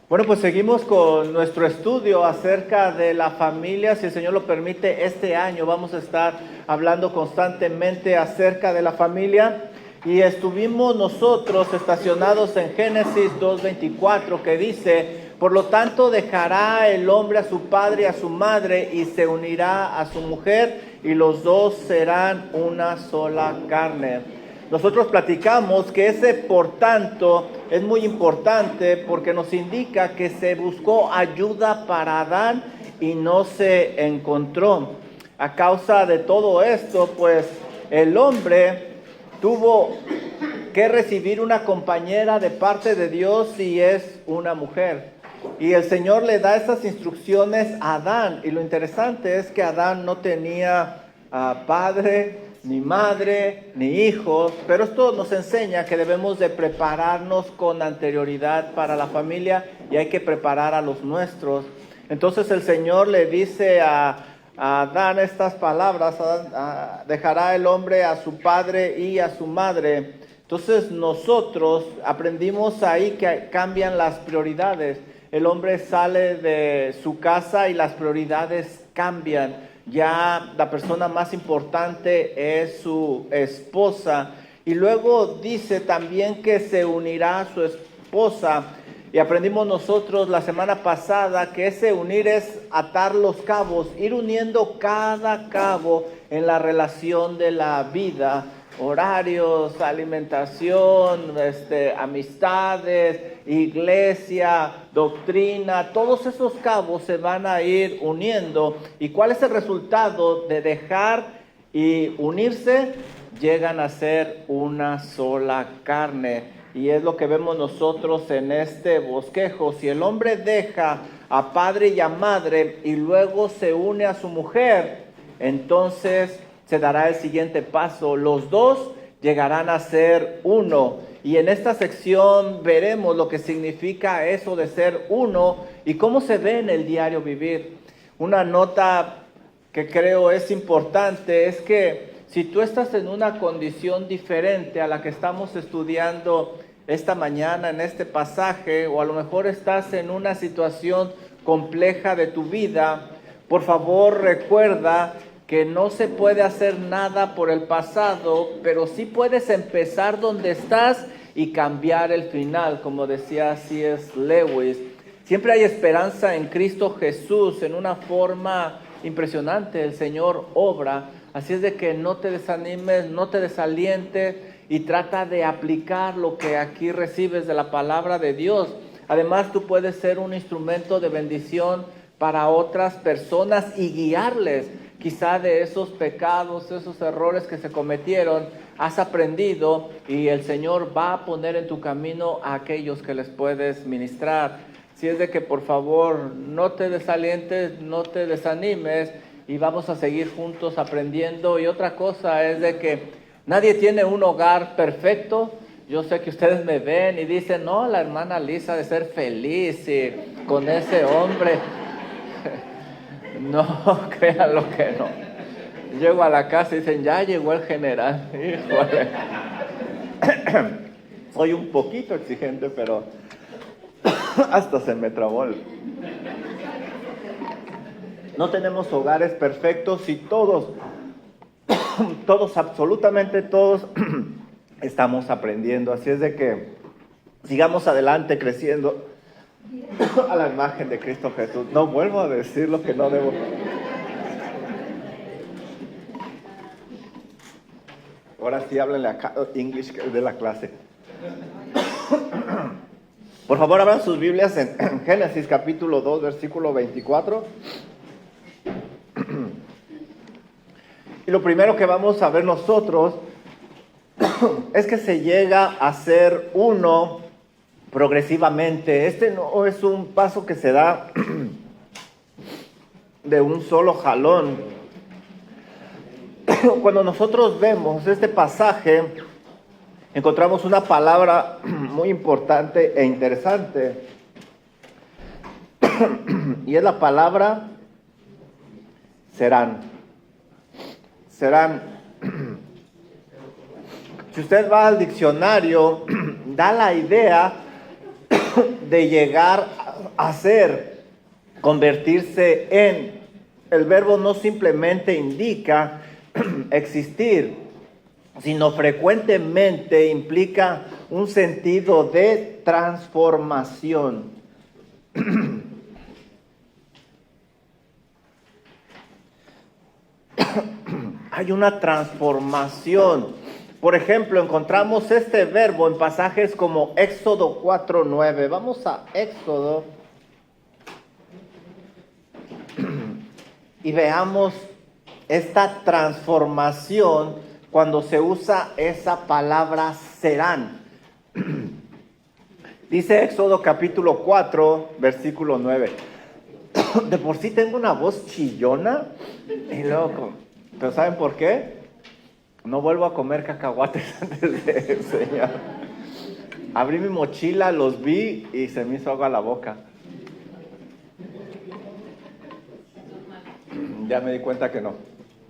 Bueno, pues seguimos con nuestro estudio acerca de la familia. Si el Señor lo permite, este año vamos a estar hablando constantemente acerca de la familia. Y estuvimos nosotros estacionados en Génesis 2:24, que dice: por lo tanto dejará el hombre a su padre y a su madre y se unirá a su mujer, y los dos serán una sola carne. Nosotros platicamos que ese por tanto es muy importante porque nos indica que se buscó ayuda para Adán y no se encontró. A causa de todo esto, pues el hombre tuvo que recibir una compañera de parte de Dios, y es una mujer. Y el Señor le da estas instrucciones a Adán, y lo interesante es que Adán no tenía padre, ni madre, ni hijos, pero esto nos enseña que debemos de prepararnos con anterioridad para la familia, y hay que preparar a los nuestros. Entonces el Señor le dice a Adán estas palabras: dejará el hombre a su padre y a su madre. Entonces nosotros aprendimos ahí que cambian las prioridades. El hombre sale de su casa y las prioridades cambian. Ya la persona más importante es su esposa. Y luego dice también que se unirá a su esposa. Y aprendimos nosotros la semana pasada que ese unir es atar los cabos, ir uniendo cada cabo en la relación de la vida. Horarios, alimentación, amistades, iglesia, doctrina, todos esos cabos se van a ir uniendo. ¿Y cuál es el resultado de dejar y unirse? Llegan a ser una sola carne. Y es lo que vemos nosotros en este bosquejo. Si el hombre deja a padre y a madre y luego se une a su mujer, entonces se dará el siguiente paso: los dos llegarán a ser uno. Y en esta sección veremos lo que significa eso de ser uno y cómo se ve en el diario vivir. Una nota que creo es importante es que si tú estás en una condición diferente a la que estamos estudiando esta mañana en este pasaje, o a lo mejor estás en una situación compleja de tu vida, por favor recuerda que no se puede hacer nada por el pasado, pero sí puedes empezar donde estás y cambiar el final, como decía C.S. Lewis. Siempre hay esperanza en Cristo Jesús, en una forma impresionante. El Señor obra, así es de que no te desanimes, no te desalientes, y trata de aplicar lo que aquí recibes de la palabra de Dios. Además, tú puedes ser un instrumento de bendición para otras personas y guiarles. Quizá de esos pecados, esos errores que se cometieron, has aprendido, y el Señor va a poner en tu camino a aquellos que les puedes ministrar. Si es de que por favor no te desalientes, no te desanimes, y vamos a seguir juntos aprendiendo. Y otra cosa es de que nadie tiene un hogar perfecto. Yo sé que ustedes me ven y dicen: no, la hermana Lisa ha de ser feliz y con ese hombre. No, créanlo que no. Llego a la casa y dicen: ya llegó el general. Híjole. Soy un poquito exigente, pero hasta se me trabó No tenemos hogares perfectos, y todos, absolutamente todos, estamos aprendiendo. Así es de que sigamos adelante creciendo a la imagen de Cristo Jesús. No vuelvo a decir lo que no debo. Ahora sí, háblenle acá English de la clase. Por favor, abran sus Biblias en Génesis capítulo 2, versículo 24. Y lo primero que vamos a ver nosotros es que se llega a ser uno progresivamente. Este no es un paso que se da de un solo jalón. Cuando nosotros vemos este pasaje, encontramos una palabra muy importante e interesante, y es la palabra serán. Si usted va al diccionario, da la idea de llegar hacer, convertirse en. El verbo no simplemente indica existir, sino frecuentemente implica un sentido de transformación. Hay una transformación. Por ejemplo, encontramos este verbo en pasajes como Éxodo 4:9. Vamos a Éxodo y veamos esta transformación cuando se usa esa palabra serán. Dice Éxodo capítulo 4, versículo 9. De por sí tengo una voz chillona y loco. ¿Pero saben por qué? No vuelvo a comer cacahuates antes de enseñar. Abrí mi mochila, los vi y se me hizo agua la boca. Ya me di cuenta que no.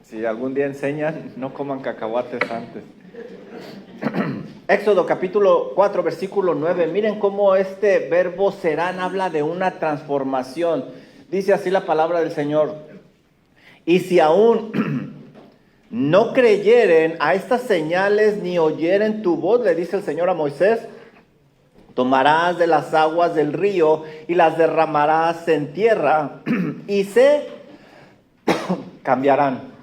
Si algún día enseñan, no coman cacahuates antes. Éxodo capítulo 4, versículo 9. Miren cómo este verbo serán habla de una transformación. Dice así la palabra del Señor. Y si aún no creyeren a estas señales ni oyeren tu voz, le dice el Señor a Moisés, tomarás de las aguas del río y las derramarás en tierra y se cambiarán.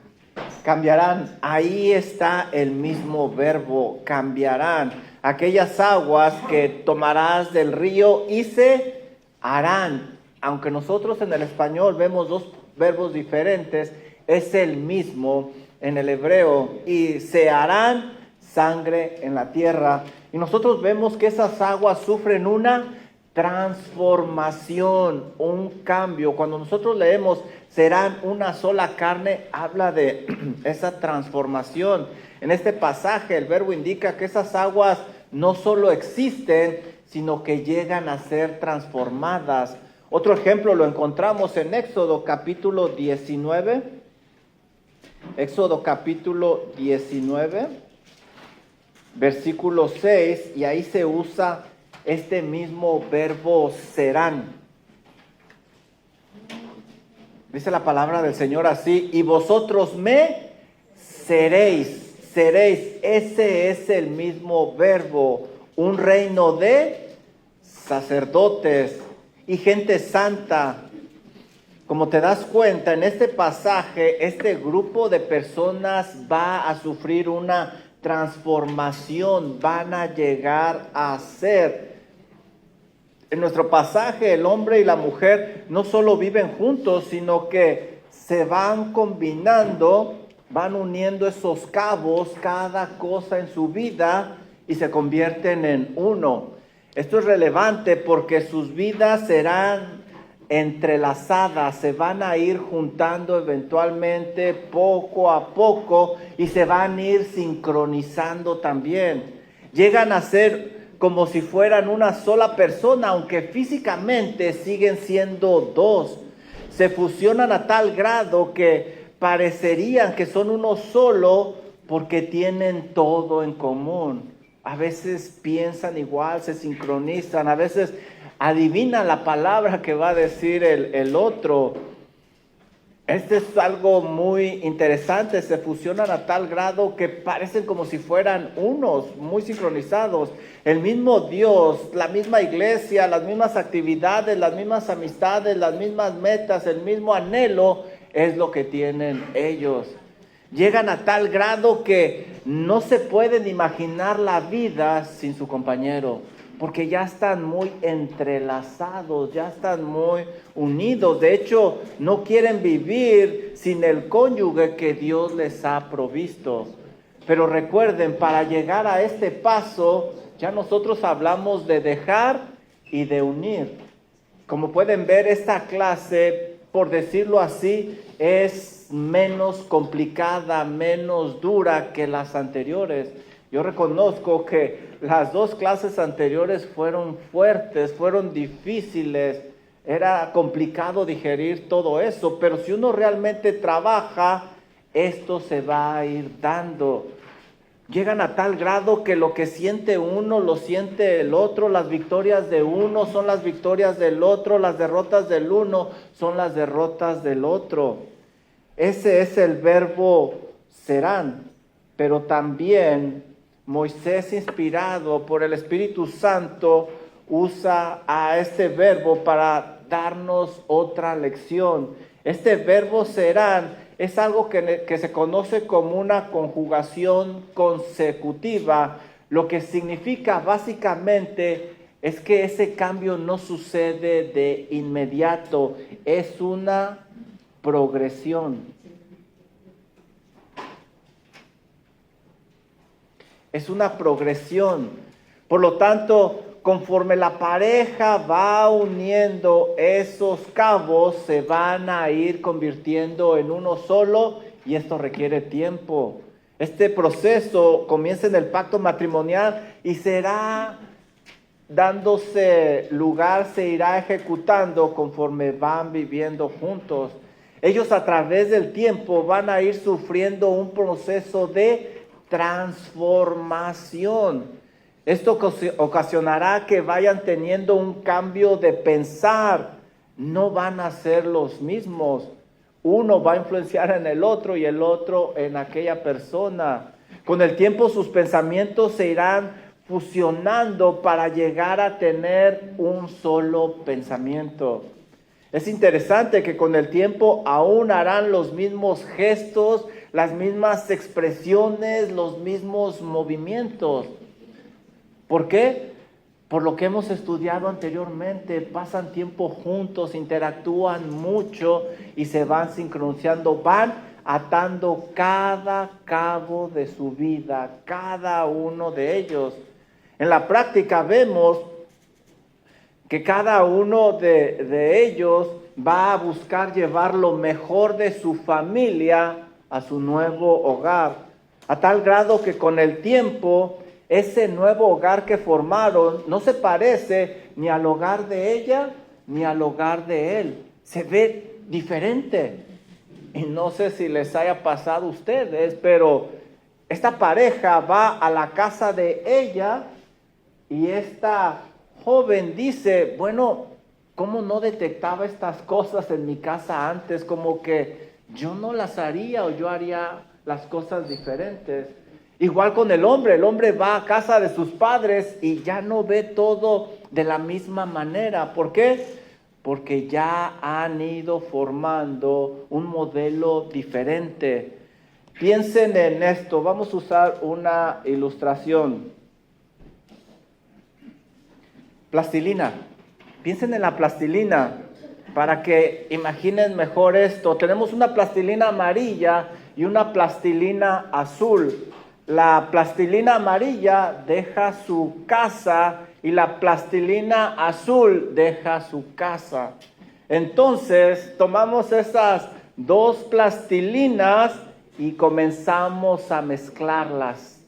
Cambiarán. Ahí está el mismo verbo, cambiarán. Aquellas aguas que tomarás del río y se harán. Aunque nosotros en el español vemos dos verbos diferentes, es el mismo en el hebreo. Y se harán sangre en la tierra. Y nosotros vemos que esas aguas sufren una transformación, un cambio. Cuando nosotros leemos serán una sola carne, habla de esa transformación. En este pasaje el verbo indica que esas aguas no solo existen, sino que llegan a ser transformadas. Otro ejemplo lo encontramos en Éxodo capítulo 19. Éxodo capítulo 19, versículo 6, y ahí se usa este mismo verbo serán. Dice la palabra del Señor así, y vosotros me seréis, seréis. Ese es el mismo verbo, un reino de sacerdotes y gente santa. Como te das cuenta, en este pasaje, este grupo de personas va a sufrir una transformación, van a llegar a ser. En nuestro pasaje, el hombre y la mujer no solo viven juntos, sino que se van combinando, van uniendo esos cabos, cada cosa en su vida, y se convierten en uno. Esto es relevante porque sus vidas serán entrelazadas, se van a ir juntando eventualmente poco a poco y se van a ir sincronizando también. Llegan a ser como si fueran una sola persona, aunque físicamente siguen siendo dos. Se fusionan a tal grado que parecerían que son uno solo porque tienen todo en común. A veces piensan igual, se sincronizan, a veces adivinan la palabra que va a decir el otro. Este es algo muy interesante, se fusionan a tal grado que parecen como si fueran unos, muy sincronizados. El mismo Dios, la misma iglesia, las mismas actividades, las mismas amistades, las mismas metas, el mismo anhelo es lo que tienen ellos. Llegan a tal grado que no se pueden imaginar la vida sin su compañero, porque ya están muy entrelazados, ya están muy unidos. De hecho, no quieren vivir sin el cónyuge que Dios les ha provisto. Pero recuerden, para llegar a este paso, ya nosotros hablamos de dejar y de unir. Como pueden ver, esta clase, por decirlo así, es menos complicada, menos dura que las anteriores. Yo reconozco que las dos clases anteriores fueron fuertes, fueron difíciles, era complicado digerir todo eso, pero si uno realmente trabaja, esto se va a ir dando. Llegan a tal grado que lo que siente uno lo siente el otro, las victorias de uno son las victorias del otro, las derrotas del uno son las derrotas del otro. Ese es el verbo serán, pero también Moisés, inspirado por el Espíritu Santo, usa a este verbo para darnos otra lección. Este verbo serán es algo que se conoce como una conjugación consecutiva. Lo que significa básicamente es que ese cambio no sucede de inmediato, es una progresión. Es una progresión. Por lo tanto, conforme la pareja va uniendo esos cabos, se van a ir convirtiendo en uno solo y esto requiere tiempo. Este proceso comienza en el pacto matrimonial y será dándose lugar, se irá ejecutando conforme van viviendo juntos. Ellos a través del tiempo van a ir sufriendo un proceso de transformación. Esto ocasionará que vayan teniendo un cambio de pensar. No van a ser los mismos. Uno va a influenciar en el otro y el otro en aquella persona. Con el tiempo sus pensamientos se irán fusionando para llegar a tener un solo pensamiento. Es interesante que con el tiempo aún harán los mismos gestos, las mismas expresiones, los mismos movimientos. ¿Por qué? Por lo que hemos estudiado anteriormente, pasan tiempo juntos, interactúan mucho y se van sincronizando, van atando cada cabo de su vida, cada uno de ellos. En la práctica vemos que cada uno de ellos va a buscar llevar lo mejor de su familia a su nuevo hogar, a tal grado que con el tiempo ese nuevo hogar que formaron no se parece ni al hogar de ella ni al hogar de él. Se ve diferente. Y no sé si les haya pasado a ustedes, pero esta pareja va a la casa de ella y esta joven dice, bueno, ¿cómo no detectaba estas cosas en mi casa antes? Como que yo no las haría o yo haría las cosas diferentes. Igual con el hombre va a casa de sus padres y ya no ve todo de la misma manera. ¿Por qué? Porque ya han ido formando un modelo diferente. Piensen en esto, vamos a usar una ilustración. Plastilina, piensen en la plastilina para que imaginen mejor esto. Tenemos una plastilina amarilla y una plastilina azul. La plastilina amarilla deja su casa y la plastilina azul deja su casa. Entonces tomamos esas dos plastilinas y comenzamos a mezclarlas.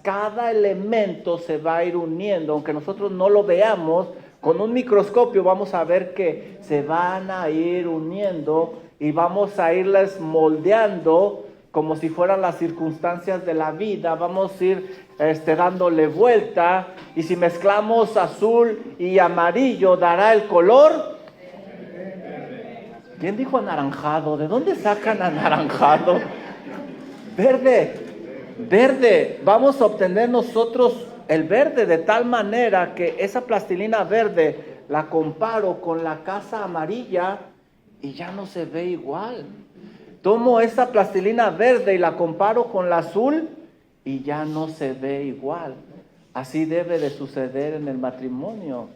Cada elemento se va a ir uniendo, aunque nosotros no lo veamos. Con un microscopio vamos a ver que se van a ir uniendo y vamos a irles moldeando como si fueran las circunstancias de la vida. Vamos a ir dándole vuelta, y si mezclamos azul y amarillo, ¿dará el color? ¿Quién dijo anaranjado? ¿De dónde sacan anaranjado? Verde. Vamos a obtener nosotros el verde de tal manera que esa plastilina verde la comparo con la casa amarilla y ya no se ve igual. Tomo esa plastilina verde y la comparo con la azul y ya no se ve igual. Así debe de suceder en el matrimonio.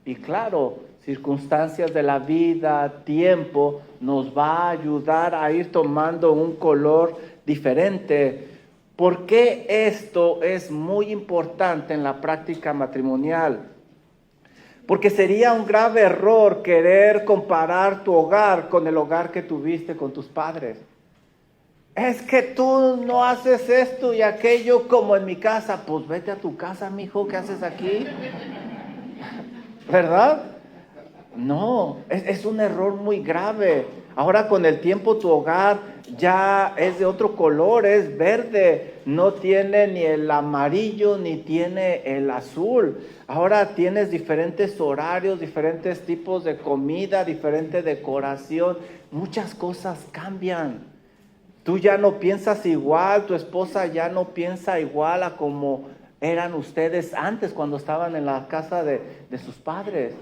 Y claro, circunstancias de la vida, tiempo, nos va a ayudar a ir tomando un color diferente. ¿Por qué esto es muy importante en la práctica matrimonial? Porque sería un grave error querer comparar tu hogar con el hogar que tuviste con tus padres. Es que tú no haces esto y aquello como en mi casa. Pues vete a tu casa, mijo, ¿qué haces aquí? ¿Verdad? No, es un error muy grave. Ahora con el tiempo tu hogar ya es de otro color, es verde, no tiene ni el amarillo ni tiene el azul. Ahora tienes diferentes horarios, diferentes tipos de comida, diferente decoración. Muchas cosas cambian. Tú ya no piensas igual, tu esposa ya no piensa igual a como eran ustedes antes cuando estaban en la casa de sus padres.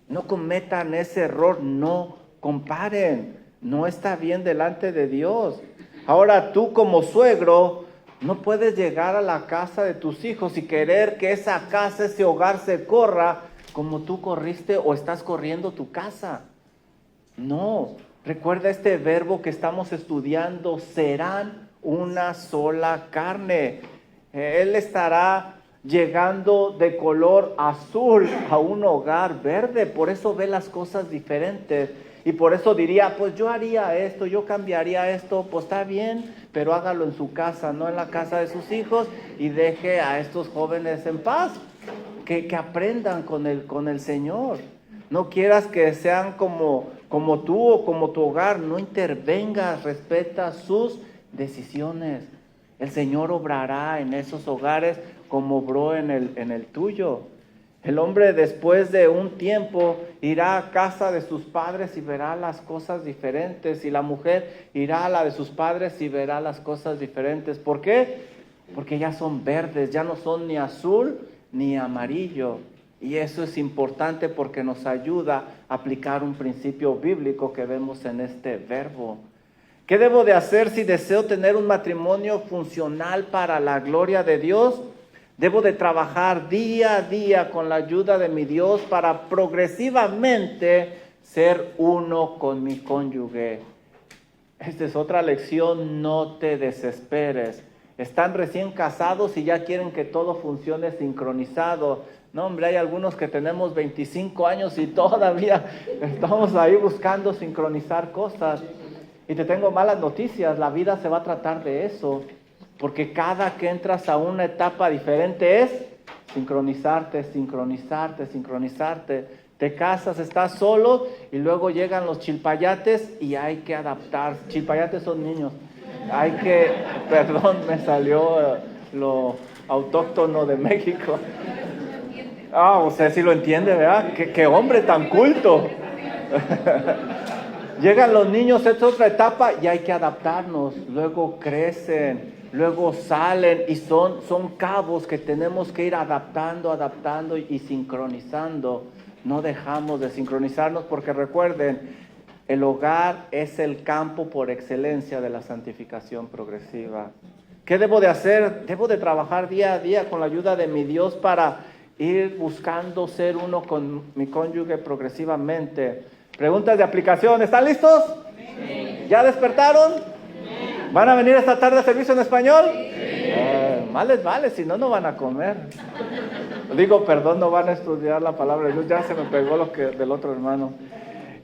No cometan ese error, no comparen. No está bien delante de Dios. Ahora tú como suegro no puedes llegar a la casa de tus hijos y querer que esa casa, ese hogar se corra como tú corriste o estás corriendo tu casa. No, recuerda este verbo que estamos estudiando, serán una sola carne. Él estará llegando de color azul a un hogar verde, por eso ve las cosas diferentes. Y por eso diría, pues yo haría esto, yo cambiaría esto, pues está bien, pero hágalo en su casa, no en la casa de sus hijos, y deje a estos jóvenes en paz, que aprendan con el Señor. No quieras que sean como tú o como tu hogar, no intervengas, respeta sus decisiones. El Señor obrará en esos hogares como obró en el tuyo. El hombre después de un tiempo irá a casa de sus padres y verá las cosas diferentes. Y la mujer irá a la de sus padres y verá las cosas diferentes. ¿Por qué? Porque ya son verdes, ya no son ni azul ni amarillo. Y eso es importante porque nos ayuda a aplicar un principio bíblico que vemos en este verbo. ¿Qué debo de hacer si deseo tener un matrimonio funcional para la gloria de Dios? Debo de trabajar día a día con la ayuda de mi Dios para progresivamente ser uno con mi cónyuge. Esta es otra lección, no te desesperes. Están recién casados y ya quieren que todo funcione sincronizado. No, hombre, hay algunos que tenemos 25 años y todavía estamos ahí buscando sincronizar cosas. Y te tengo malas noticias, la vida se va a tratar de eso. Porque cada que entras a una etapa diferente es sincronizarte. Te casas, estás solo y luego llegan los chilpayates y hay que adaptar. Chilpayates son niños. Perdón, me salió lo autóctono de México. Usted sí lo entiende, ¿verdad? ¡Qué hombre tan culto! Llegan los niños, esta es otra etapa y hay que adaptarnos. Luego crecen, luego salen y son cabos que tenemos que ir adaptando y sincronizando. No dejamos de sincronizarnos porque recuerden, el hogar es el campo por excelencia de la santificación progresiva. ¿Qué debo de hacer? Debo de trabajar día a día con la ayuda de mi Dios para ir buscando ser uno con mi cónyuge progresivamente. Preguntas de aplicación, ¿están listos? Sí. ¿Ya despertaron? Sí. ¿Van a venir esta tarde a servicio en español? Sí. Más les vale, si no, no van a comer. No van a estudiar la palabra de Dios. Ya se me pegó lo que del otro hermano.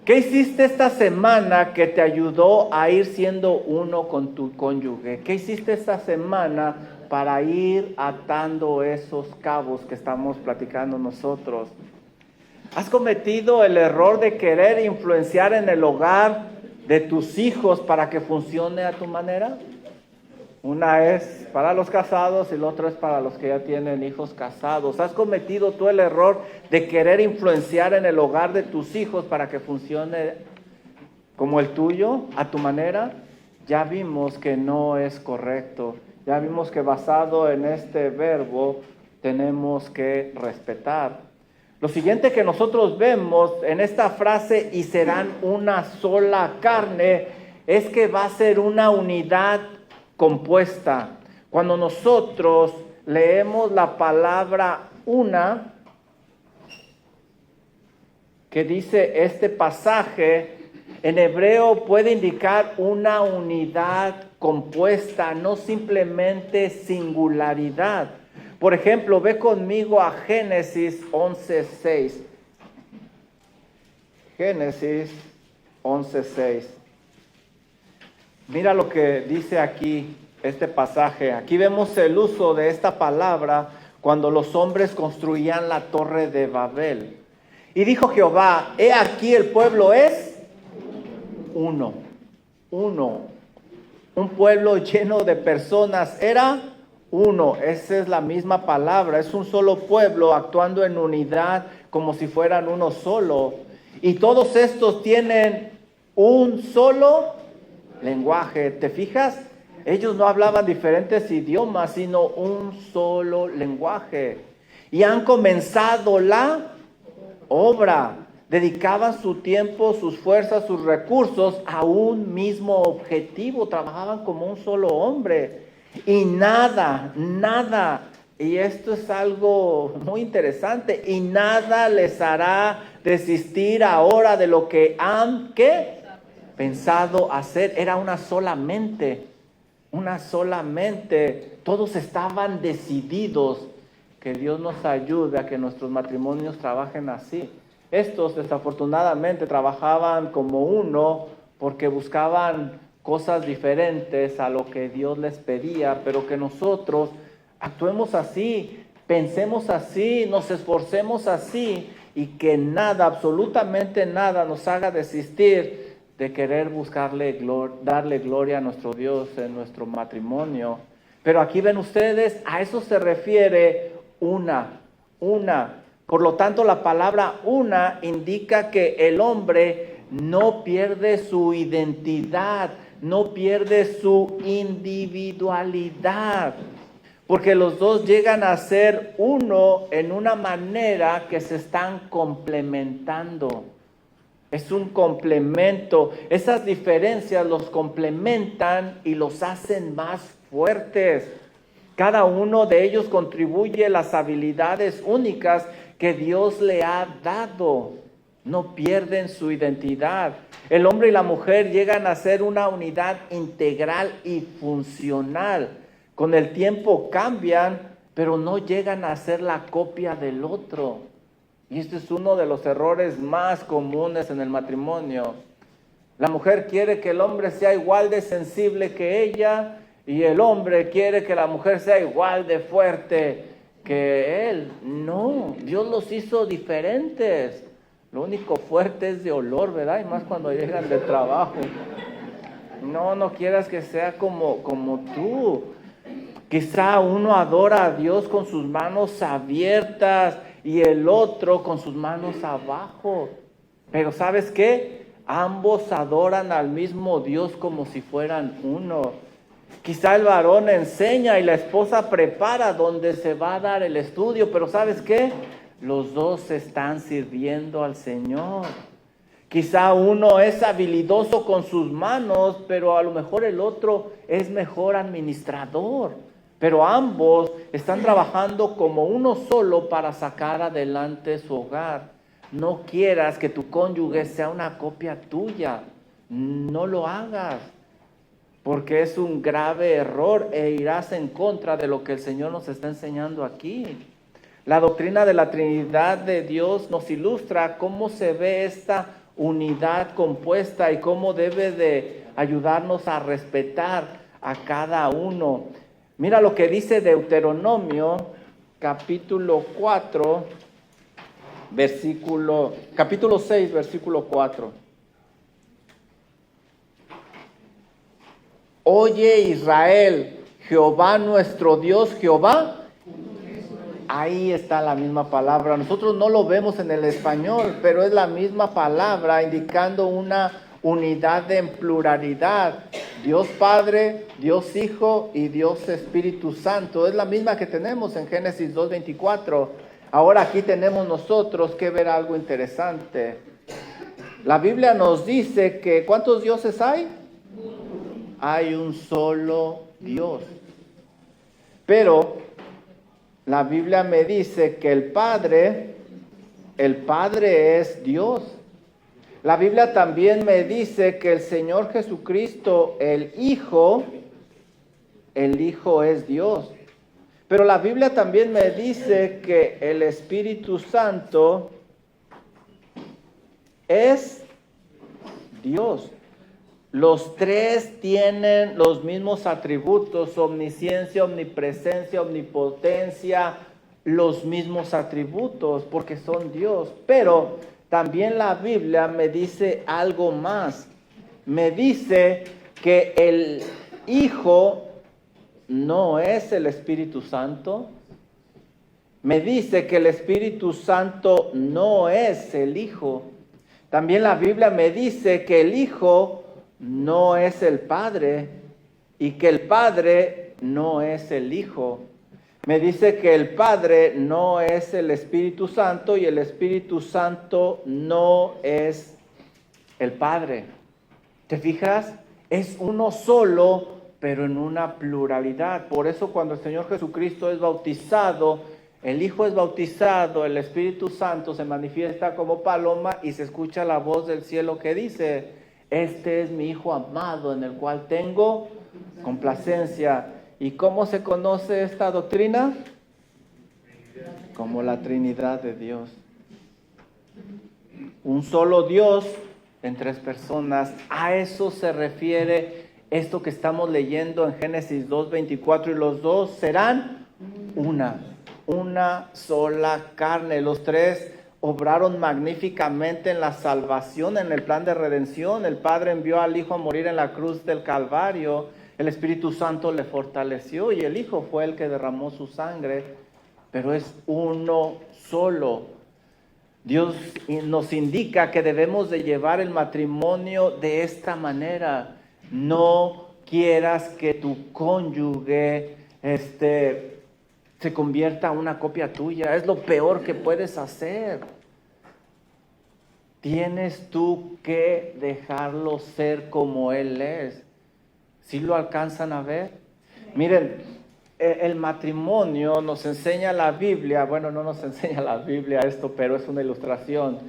¿Qué hiciste esta semana que te ayudó a ir siendo uno con tu cónyuge? ¿Qué hiciste esta semana para ir atando esos cabos que estamos platicando nosotros? ¿Has cometido el error de querer influenciar en el hogar de tus hijos para que funcione a tu manera? Una es para los casados y la otra es para los que ya tienen hijos casados. ¿Has cometido tú el error de querer influenciar en el hogar de tus hijos para que funcione como el tuyo, a tu manera? Ya vimos que no es correcto. Ya vimos que basado en este verbo tenemos que respetar. Lo siguiente que nosotros vemos en esta frase, y serán una sola carne, es que va a ser una unidad compuesta. Cuando nosotros leemos la palabra una, que dice este pasaje, en hebreo puede indicar una unidad compuesta, no simplemente singularidad. Por ejemplo, ve conmigo a Génesis 11:6. Génesis 11:6. Mira lo que dice aquí este pasaje. Aquí vemos el uso de esta palabra cuando los hombres construían la torre de Babel. Y dijo Jehová, he aquí el pueblo es uno. Un pueblo lleno de personas era uno. Esa es la misma palabra. Es un solo pueblo actuando en unidad como si fueran uno solo. Y todos estos tienen un solo lenguaje. ¿Te fijas? Ellos no hablaban diferentes idiomas, sino un solo lenguaje. Y han comenzado la obra. Dedicaban su tiempo, sus fuerzas, sus recursos a un mismo objetivo. Trabajaban como un solo hombre. Y nada, y esto es algo muy interesante, y nada les hará desistir ahora de lo que han, ¿qué? Pensado hacer. Era una sola mente. Todos estaban decididos. Que Dios nos ayude a que nuestros matrimonios trabajen así. Estos desafortunadamente trabajaban como uno porque buscaban cosas diferentes a lo que Dios les pedía, pero que nosotros actuemos así, pensemos así, nos esforcemos así, y que nada, absolutamente nada nos haga desistir de querer darle gloria a nuestro Dios en nuestro matrimonio. Pero aquí ven ustedes, a eso se refiere una. Por lo tanto, la palabra una indica que el hombre no pierde su identidad, no pierde su individualidad, porque los dos llegan a ser uno en una manera que se están complementando. Es un complemento. Esas diferencias los complementan y los hacen más fuertes. Cada uno de ellos contribuye las habilidades únicas que Dios le ha dado. No pierden su identidad. El hombre y la mujer llegan a ser una unidad integral y funcional. Con el tiempo cambian, pero no llegan a ser la copia del otro. Y este es uno de los errores más comunes en el matrimonio. La mujer quiere que el hombre sea igual de sensible que ella, y el hombre quiere que la mujer sea igual de fuerte que él. No, Dios los hizo diferentes. Lo único fuerte es de olor, ¿verdad? Y más cuando llegan de trabajo. No quieras que sea como tú. Quizá uno adora a Dios con sus manos abiertas y el otro con sus manos abajo. Pero ¿sabes qué? Ambos adoran al mismo Dios como si fueran uno. Quizá el varón enseña y la esposa prepara donde se va a dar el estudio, pero ¿sabes qué? Los dos están sirviendo al Señor. Quizá uno es habilidoso con sus manos, pero a lo mejor el otro es mejor administrador. Pero ambos están trabajando como uno solo para sacar adelante su hogar. No quieras que tu cónyuge sea una copia tuya. No lo hagas, porque es un grave error e irás en contra de lo que el Señor nos está enseñando aquí. La doctrina de la Trinidad de Dios nos ilustra cómo se ve esta unidad compuesta y cómo debe de ayudarnos a respetar a cada uno. Mira lo que dice Deuteronomio, capítulo 6, versículo 4. Oye Israel, Jehová nuestro Dios, Jehová. Ahí está la misma palabra. Nosotros no lo vemos en el español, pero es la misma palabra indicando una unidad en pluralidad. Dios Padre, Dios Hijo y Dios Espíritu Santo. Es la misma que tenemos en Génesis 2:24. Ahora aquí tenemos nosotros que ver algo interesante. La Biblia nos dice que ¿cuántos dioses hay? Hay un solo Dios. Pero la Biblia me dice que el Padre es Dios. La Biblia también me dice que el Señor Jesucristo, el Hijo es Dios. Pero la Biblia también me dice que el Espíritu Santo es Dios. Los tres tienen los mismos atributos: omnisciencia, omnipresencia, omnipotencia, los mismos atributos porque son Dios. Pero también la Biblia me dice algo más, me dice que el Hijo no es el Espíritu Santo. Me dice que el Espíritu Santo no es el Hijo. También la Biblia me dice que el Hijo no es el Padre y que el Padre no es el Hijo. Me dice que el Padre no es el Espíritu Santo y el Espíritu Santo no es el Padre. ¿Te fijas? Es uno solo, pero en una pluralidad. Por eso cuando el Señor Jesucristo es bautizado, el Hijo es bautizado, el Espíritu Santo se manifiesta como paloma y se escucha la voz del cielo que dice: este es mi Hijo amado en el cual tengo complacencia. ¿Y cómo se conoce esta doctrina? Como la Trinidad de Dios. Un solo Dios en tres personas. A eso se refiere esto que estamos leyendo en Génesis 2:24. Y los dos serán una sola carne. Los tres obraron magníficamente en la salvación, en el plan de redención. El Padre envió al Hijo a morir en la cruz del Calvario. El Espíritu Santo le fortaleció y el Hijo fue el que derramó su sangre. Pero es uno solo. Dios nos indica que debemos de llevar el matrimonio de esta manera. No quieras que tu cónyuge se convierta en una copia tuya. Es lo peor que puedes hacer. Tienes tú que dejarlo ser como él es. ¿Sí lo alcanzan a ver? Miren, el matrimonio nos enseña la Biblia. Bueno, no nos enseña la Biblia esto, pero es una ilustración.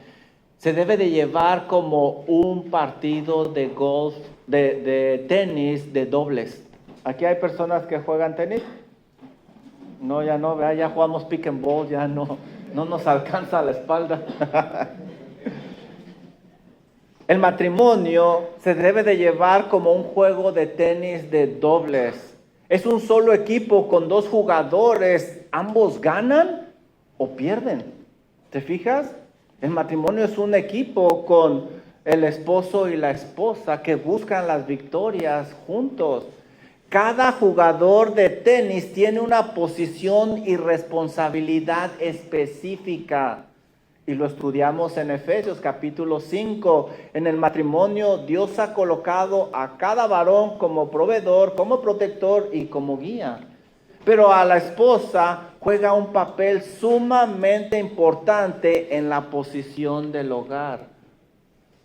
Se debe de llevar como un partido de golf, de tenis, de dobles. ¿Aquí hay personas que juegan tenis? No, ya no, ya jugamos pick and ball, ya no nos alcanza la espalda. El matrimonio se debe de llevar como un juego de tenis de dobles. Es un solo equipo con dos jugadores. ¿Ambos ganan o pierden? ¿Te fijas? El matrimonio es un equipo con el esposo y la esposa que buscan las victorias juntos. Cada jugador de tenis tiene una posición y responsabilidad específica. Y lo estudiamos en Efesios capítulo 5. En el matrimonio Dios ha colocado a cada varón como proveedor, como protector y como guía. Pero a la esposa juega un papel sumamente importante en la posición del hogar.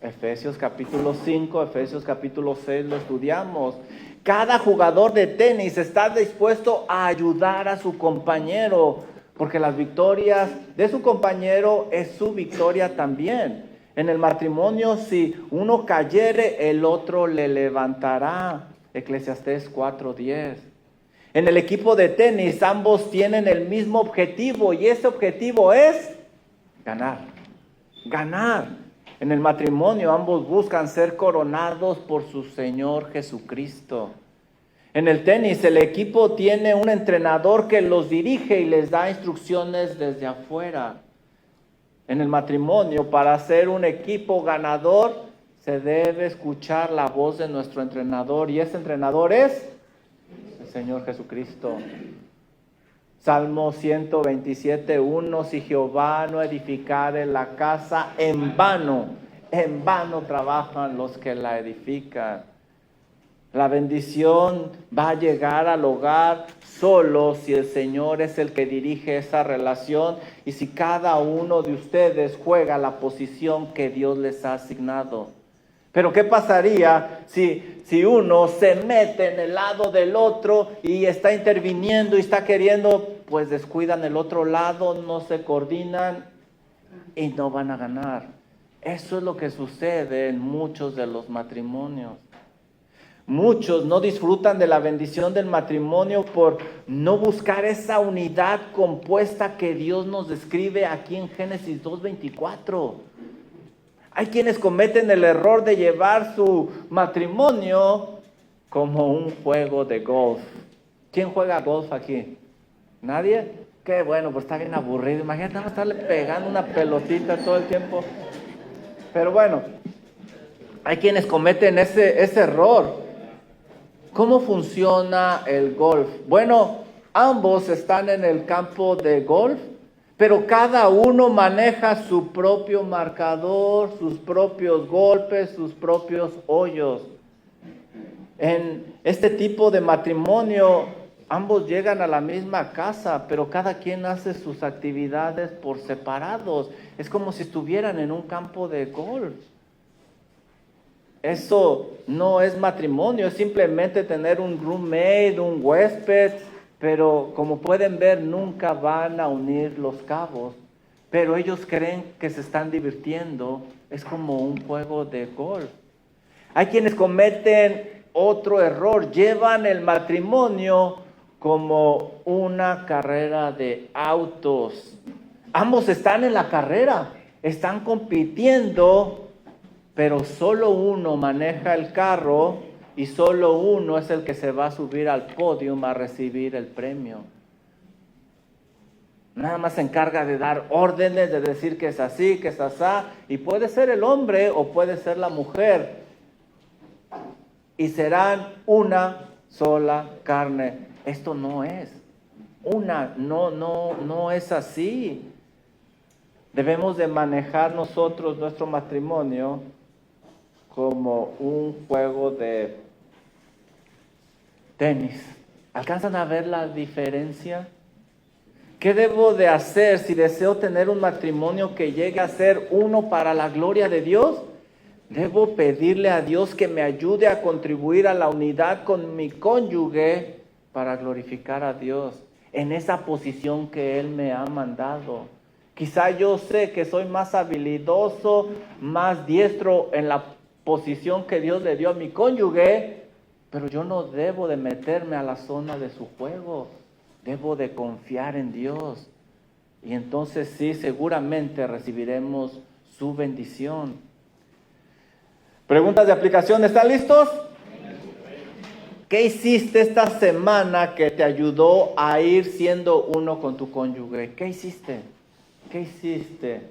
Efesios capítulo 5, Efesios capítulo 6 lo estudiamos. Cada jugador de tenis está dispuesto a ayudar a su compañero, porque las victorias de su compañero es su victoria también. En el matrimonio, si uno cayere, el otro le levantará. Eclesiastés 4:10. En el equipo de tenis, ambos tienen el mismo objetivo, y ese objetivo es ganar. Ganar. En el matrimonio, ambos buscan ser coronados por su Señor Jesucristo. En el tenis, el equipo tiene un entrenador que los dirige y les da instrucciones desde afuera. En el matrimonio, para ser un equipo ganador, se debe escuchar la voz de nuestro entrenador. Y ese entrenador es el Señor Jesucristo. Salmo 127:1: si Jehová no edificare la casa, en vano trabajan los que la edifican. La bendición va a llegar al hogar solo si el Señor es el que dirige esa relación y si cada uno de ustedes juega la posición que Dios les ha asignado. Pero ¿qué pasaría si uno se mete en el lado del otro y está interviniendo y está queriendo? Pues descuidan el otro lado, no se coordinan y no van a ganar. Eso es lo que sucede en muchos de los matrimonios. Muchos no disfrutan de la bendición del matrimonio por no buscar esa unidad compuesta que Dios nos describe aquí en Génesis 2:24. Hay quienes cometen el error de llevar su matrimonio como un juego de golf. ¿Quién juega golf aquí? ¿Nadie? Qué bueno, pues está bien aburrido. Imagínate, vamos a estarle pegando una pelotita todo el tiempo. Pero bueno, Hay quienes cometen ese error. ¿Cómo funciona el golf? Bueno, ambos están en el campo de golf, pero cada uno maneja su propio marcador, sus propios golpes, sus propios hoyos. En este tipo de matrimonio, ambos llegan a la misma casa, pero cada quien hace sus actividades por separados. Es como si estuvieran en un campo de golf. Eso no es matrimonio, es simplemente tener un roommate, un huésped, pero como pueden ver, nunca van a unir los cabos. Pero ellos creen que se están divirtiendo, es como un juego de golf. Hay quienes cometen otro error, llevan el matrimonio como una carrera de autos. Ambos están en la carrera, están compitiendo, pero solo uno maneja el carro y solo uno es el que se va a subir al podio a recibir el premio. Nada más se encarga de dar órdenes, de decir que es así, que es asá, y puede ser el hombre o puede ser la mujer, y serán una sola carne. Esto no es no es así. Debemos de manejar nosotros nuestro matrimonio como un juego de tenis. ¿Alcanzan a ver la diferencia? ¿Qué debo de hacer si deseo tener un matrimonio que llegue a ser uno para la gloria de Dios? Debo pedirle a Dios que me ayude a contribuir a la unidad con mi cónyuge para glorificar a Dios en esa posición que Él me ha mandado. Quizá yo sé que soy más habilidoso, más diestro en la posición que Dios le dio a mi cónyuge, pero yo no debo de meterme a la zona de su juego. Debo de confiar en Dios. Y entonces sí, seguramente recibiremos su bendición. Preguntas de aplicación, ¿están listos? ¿Qué hiciste esta semana que te ayudó a ir siendo uno con tu cónyuge? ¿Qué hiciste? ¿Qué hiciste?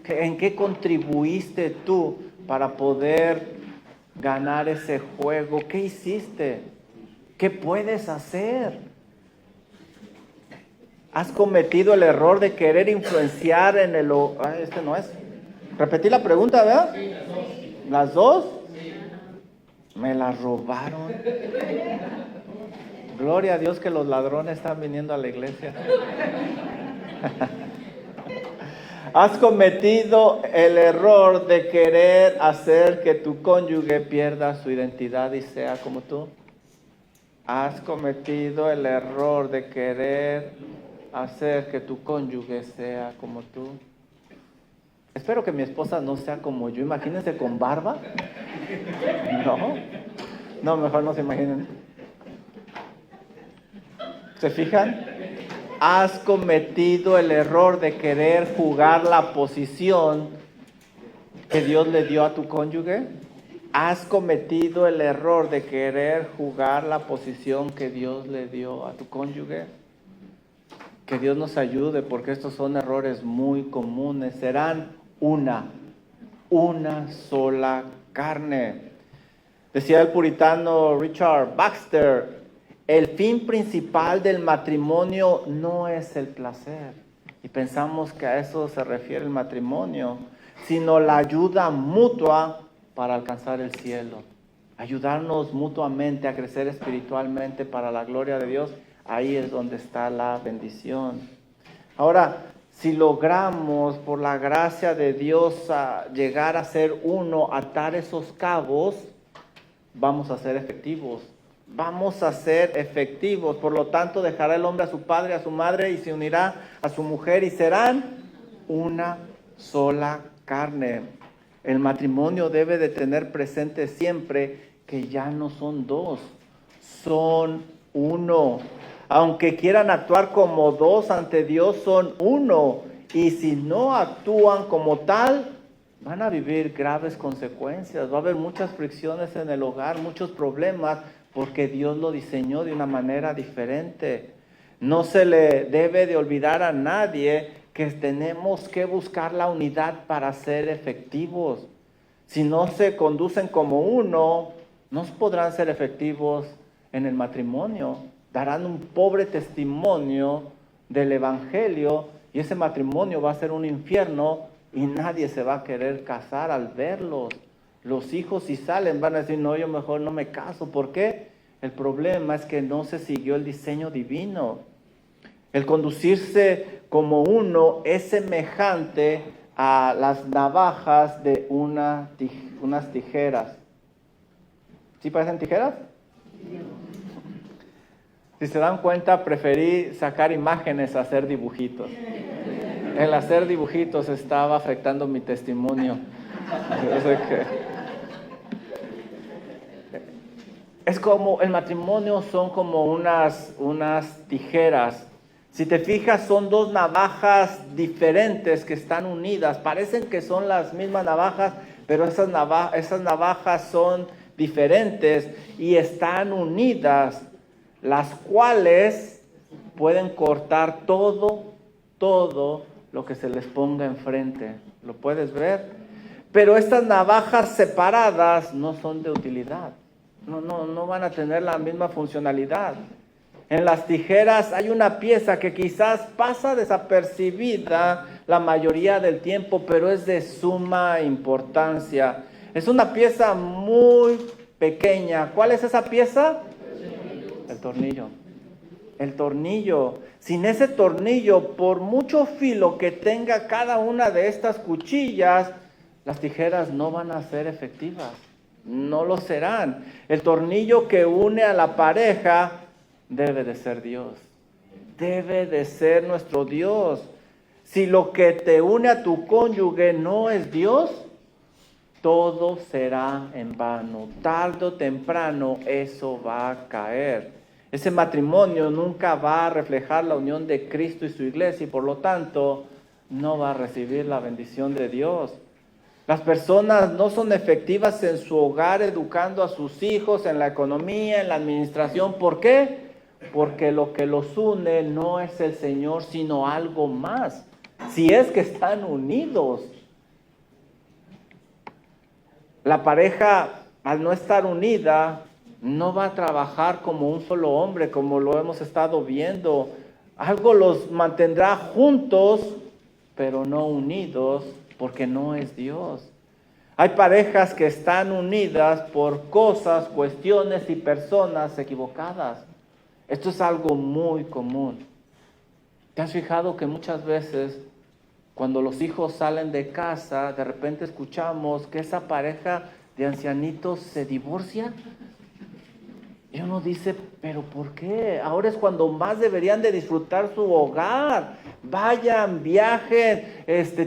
¿En qué contribuiste tú para poder ganar ese juego? ¿Qué hiciste? ¿Qué puedes hacer? ¿Has cometido el error de querer influenciar en el... este no es. Repetí la pregunta, ¿verdad? Sí, las dos. ¿Las dos? Sí. Me la robaron. Gloria a Dios que los ladrones están viniendo a la iglesia. ¿Has cometido el error de querer hacer que tu cónyuge pierda su identidad y sea como tú? ¿Has cometido el error de querer hacer que tu cónyuge sea como tú? Espero que mi esposa no sea como yo. Imagínense con barba. No, mejor no se imaginen. ¿Se fijan? ¿Has cometido el error de querer jugar la posición que Dios le dio a tu cónyuge? ¿Has cometido el error de querer jugar la posición que Dios le dio a tu cónyuge? Que Dios nos ayude, porque estos son errores muy comunes. Serán una sola carne. Decía el puritano Richard Baxter, el fin principal del matrimonio no es el placer. Y pensamos que a eso se refiere el matrimonio, sino la ayuda mutua para alcanzar el cielo. Ayudarnos mutuamente a crecer espiritualmente para la gloria de Dios. Ahí es donde está la bendición. Ahora, si logramos por la gracia de Dios llegar a ser uno, atar esos cabos, vamos a ser efectivos. Vamos a ser efectivos. Por lo tanto, dejará el hombre a su padre, a su madre y se unirá a su mujer y serán una sola carne. El matrimonio debe de tener presente siempre que ya no son dos, son uno. Aunque quieran actuar como dos ante Dios, son uno. Y si no actúan como tal, van a vivir graves consecuencias. Va a haber muchas fricciones en el hogar, muchos problemas, porque Dios lo diseñó de una manera diferente. No se le debe de olvidar a nadie que tenemos que buscar la unidad para ser efectivos. si no se conducen como uno, no podrán ser efectivos en el matrimonio. Darán un pobre testimonio del evangelio y ese matrimonio va a ser un infierno y nadie se va a querer casar al verlos. Los hijos si salen van a decir, no, yo mejor no me caso. ¿Por qué? El problema es que no se siguió el diseño divino. El conducirse como uno es semejante a las navajas de unas tijeras. ¿Sí parecen tijeras? Si se dan cuenta, preferí sacar imágenes a hacer dibujitos. El hacer dibujitos estaba afectando mi testimonio. Es como, el matrimonio son como unas tijeras. Si te fijas, son dos navajas diferentes que están unidas. Parecen que son las mismas navajas, pero esas navajas son diferentes y están unidas, las cuales pueden cortar todo lo que se les ponga enfrente. ¿Lo puedes ver? Pero estas navajas separadas no son de utilidad. No van a tener la misma funcionalidad. En las tijeras hay una pieza que quizás pasa desapercibida la mayoría del tiempo, pero es de suma importancia. Es una pieza muy pequeña. ¿Cuál es esa pieza? El tornillo. El tornillo. Sin ese tornillo, por mucho filo que tenga cada una de estas cuchillas, las tijeras no van a ser efectivas. No lo serán. El tornillo que une a la pareja debe de ser Dios. Debe de ser nuestro Dios. Si lo que te une a tu cónyuge no es Dios, todo será en vano. Tarde o temprano eso va a caer. Ese matrimonio nunca va a reflejar la unión de Cristo y su iglesia y por lo tanto no va a recibir la bendición de Dios. Las personas no son efectivas en su hogar educando a sus hijos, en la economía, en la administración. ¿Por qué? Porque lo que los une no es el Señor, sino algo más. Si es que están unidos. La pareja, al no estar unida, no va a trabajar como un solo hombre, como lo hemos estado viendo. Algo los mantendrá juntos, pero no unidos, porque no es Dios. Hay parejas que están unidas por cosas, cuestiones y personas equivocadas. Esto es algo muy común. ¿Te has fijado que muchas veces cuando los hijos salen de casa, de repente escuchamos que esa pareja de ancianitos se divorcia? Y uno dice, ¿pero por qué? Ahora es cuando más deberían de disfrutar su hogar. Vayan, viajen,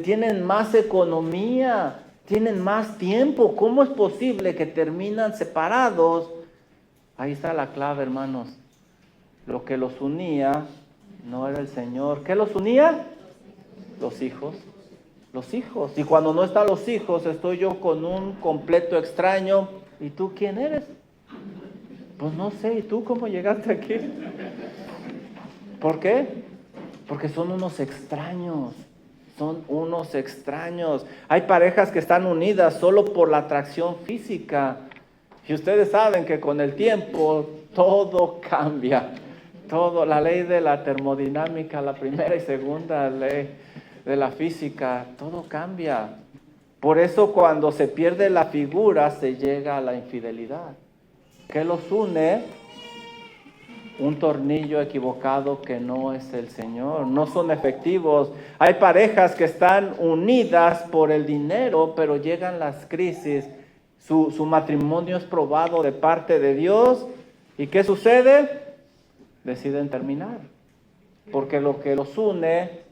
tienen más economía, tienen más tiempo. ¿Cómo es posible que terminan separados? Ahí está la clave, hermanos. Lo que los unía no era el Señor. ¿Qué los unía? Los hijos. Los hijos. Y cuando no están los hijos, estoy yo con un completo extraño. ¿Y tú quién eres? Pues no sé. ¿Y tú cómo llegaste aquí? ¿Por qué? Porque son unos extraños. Son unos extraños. Hay parejas que están unidas solo por la atracción física. Y ustedes saben que con el tiempo todo cambia. Todo, la ley de la termodinámica, la primera y segunda ley de la física, todo cambia. Por eso cuando se pierde la figura se llega a la infidelidad. ¿Qué los une? Un tornillo equivocado que no es el Señor. No son efectivos. Hay parejas que están unidas por el dinero, pero llegan las crisis. Su matrimonio es probado de parte de Dios. ¿Y qué sucede? Deciden terminar. Porque lo que los une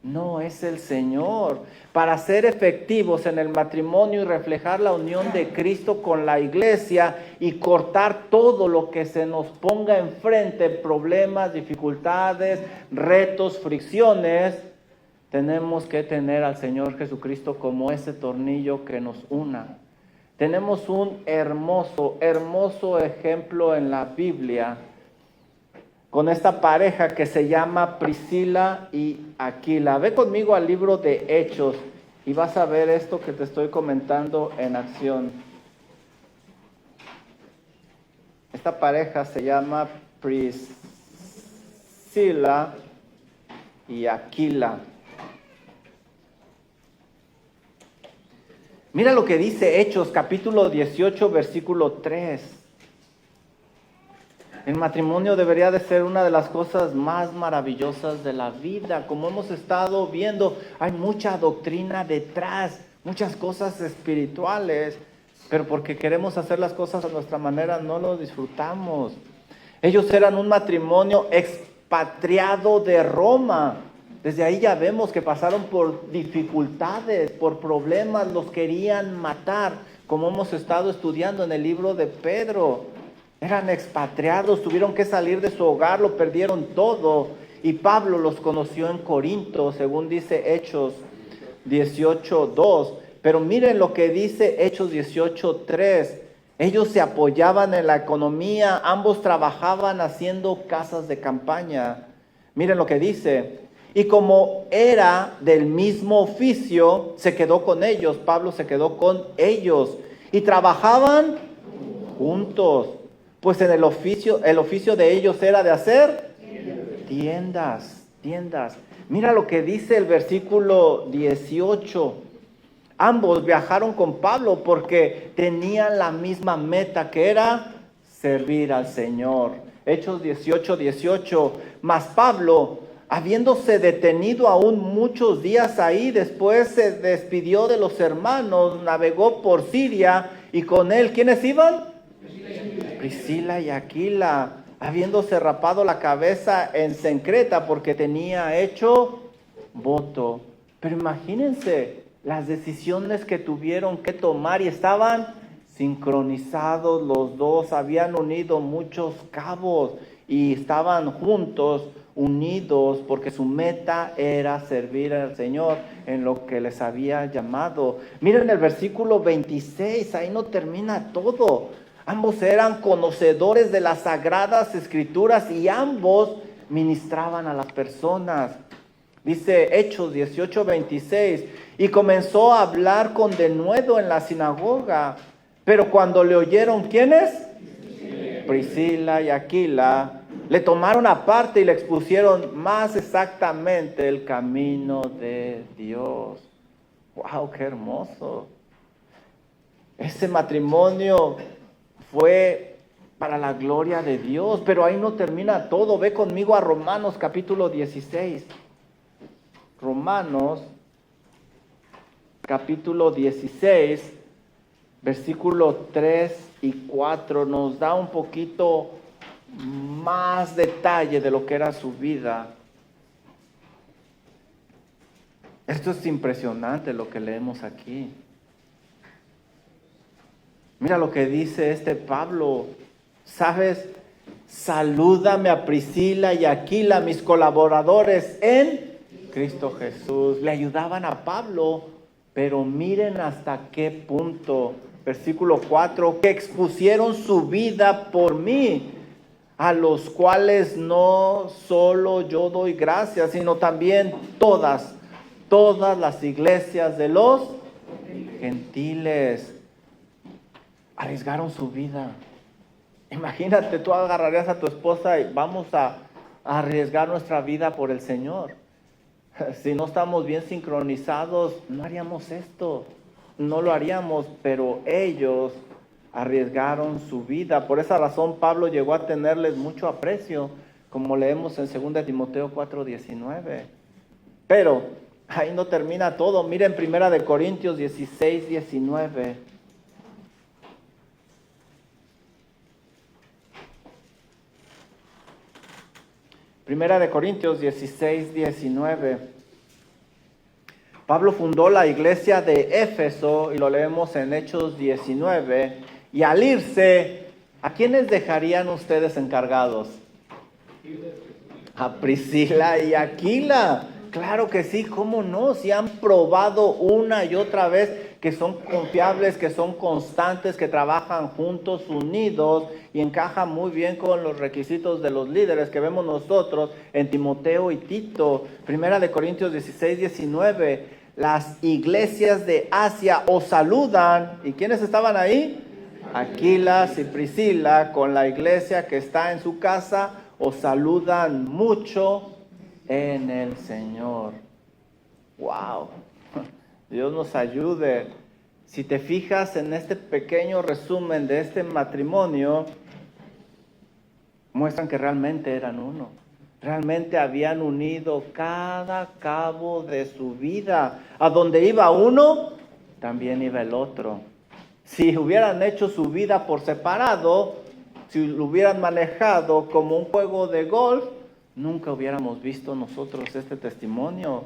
no es el Señor. Para ser efectivos en el matrimonio y reflejar la unión de Cristo con la iglesia y cortar todo lo que se nos ponga enfrente, problemas, dificultades, retos, fricciones, tenemos que tener al Señor Jesucristo como ese tornillo que nos una. Tenemos un hermoso ejemplo en la Biblia con esta pareja que se llama Priscila y Aquila. Ve conmigo al libro de Hechos. y vas a ver esto que te estoy comentando en acción. Esta pareja se llama Priscila y Aquila. Mira lo que dice Hechos, capítulo 18, versículo 3. El matrimonio debería de ser una de las cosas más maravillosas de la vida. Como hemos estado viendo, hay mucha doctrina detrás, muchas cosas espirituales, pero porque queremos hacer las cosas a nuestra manera no lo disfrutamos. Ellos eran un matrimonio expatriado de Roma. Desde ahí ya vemos que pasaron por dificultades, por problemas, los querían matar, como hemos estado estudiando en el libro de Pedro. Eran expatriados, tuvieron que salir de su hogar, lo perdieron todo. Y Pablo los conoció en Corinto, según dice Hechos 18:2. Pero miren lo que dice Hechos 18:3. Ellos se apoyaban en la economía, ambos trabajaban haciendo casas de campaña. Miren lo que dice. Y como era del mismo oficio, se quedó con ellos. Pablo se quedó con ellos. Y trabajaban juntos. Pues en el oficio de ellos era de hacer tiendas. Mira lo que dice el versículo 18. Ambos viajaron con Pablo porque tenían la misma meta, que era servir al Señor. Hechos 18:18. Mas Pablo, habiéndose detenido aún muchos días ahí, después se despidió de los hermanos, navegó por Siria, y con él, ¿quiénes iban? Priscila y Aquila, habiéndose rapado la cabeza en Cencreta porque tenía hecho voto. Pero imagínense las decisiones que tuvieron que tomar, y estaban sincronizados los dos, habían unido muchos cabos y estaban juntos, unidos, porque su meta era servir al Señor en lo que les había llamado. Miren el versículo 26, ahí no termina todo. Ambos eran conocedores de las sagradas escrituras y ambos ministraban a las personas. Dice Hechos 18:26, y comenzó a hablar con denuedo en la sinagoga. Pero cuando le oyeron, ¿quiénes? Priscila y Aquila, le tomaron aparte y le expusieron más exactamente el camino de Dios. ¡Wow, qué hermoso! Ese matrimonio fue para la gloria de Dios, pero ahí no termina todo. Ve conmigo a Romanos capítulo 16. Romanos capítulo 16, versículo 3 y 4 nos da un poquito más detalle de lo que era su vida. Esto es impresionante lo que leemos aquí. Mira lo que dice este Pablo. ¿Sabes? Salúdame a Priscila y Aquila, mis colaboradores en Cristo Jesús. Le ayudaban a Pablo, pero miren hasta qué punto. Versículo 4, que expusieron su vida por mí, a los cuales no solo yo doy gracias, sino también todas las iglesias de los gentiles. Arriesgaron su vida. Imagínate, tú agarrarías a tu esposa y vamos a arriesgar nuestra vida por el Señor. Si no estamos bien sincronizados, no haríamos esto. No lo haríamos, pero ellos arriesgaron su vida. Por esa razón Pablo llegó a tenerles mucho aprecio, como leemos en 2 Timoteo 4:19. Pero ahí no termina todo. Miren 1 Corintios 16:19. Primera de Corintios 16:19. Pablo fundó la iglesia de Éfeso y lo leemos en Hechos 19. Y al irse, ¿a quiénes dejarían ustedes encargados? A Priscila y Aquila. Claro que sí, ¿cómo no? Si han probado una y otra vez que son confiables, que son constantes, que trabajan juntos, unidos y encajan muy bien con los requisitos de los líderes que vemos nosotros en Timoteo y Tito. 1 Corintios 16:19. las iglesias de Asia os saludan. ¿Y quiénes estaban ahí? Aquilas y Priscila con la iglesia que está en su casa os saludan mucho en el Señor. Wow. Dios nos ayude. Si te fijas en este pequeño resumen de este matrimonio, muestran que realmente eran uno. Realmente habían unido cada cabo de su vida. A donde iba uno, también iba el otro. Si hubieran hecho su vida por separado, si lo hubieran manejado como un juego de golf, nunca hubiéramos visto nosotros este testimonio.